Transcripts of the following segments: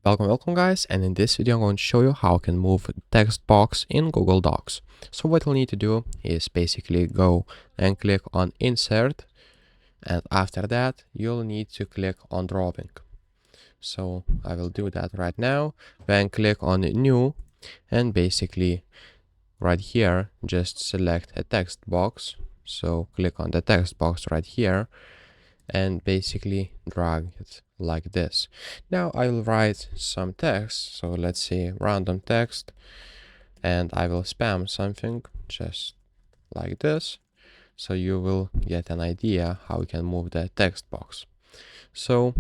Welcome guys, and in this video I'm going to show you how I can move text box in Google Docs. So what you'll need to do is basically go and click on insert, and after that you'll need to click on drawing. So I will do that right now. Then click on new, and basically right here just select a text box. So click on the text box right here and basically drag it like this. Now I will write some text, so let's say random text, and I will spam something just like this, so you will get an idea how we can move the text box. So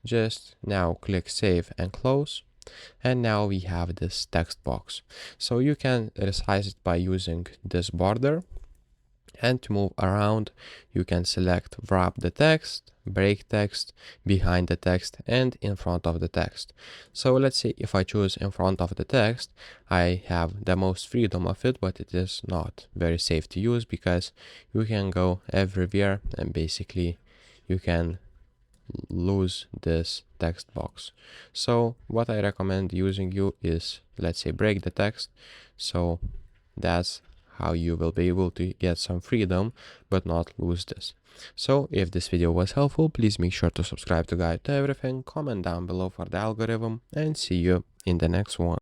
just now click save and close, and now we have this text box. So you can resize it by using this border. And to move around, you can select wrap the text, break text, behind the text, and in front of the text. So let's say if I choose in front of the text, I have the most freedom of it, but it is not very safe to use because you can go everywhere and basically you can lose this text box. So what I recommend using is, let's say, break the text. So that's how you will be able to get some freedom but not lose this. So if this video was helpful, please make sure to subscribe to Guide to Everything, comment down below for the algorithm, and see you in the next one.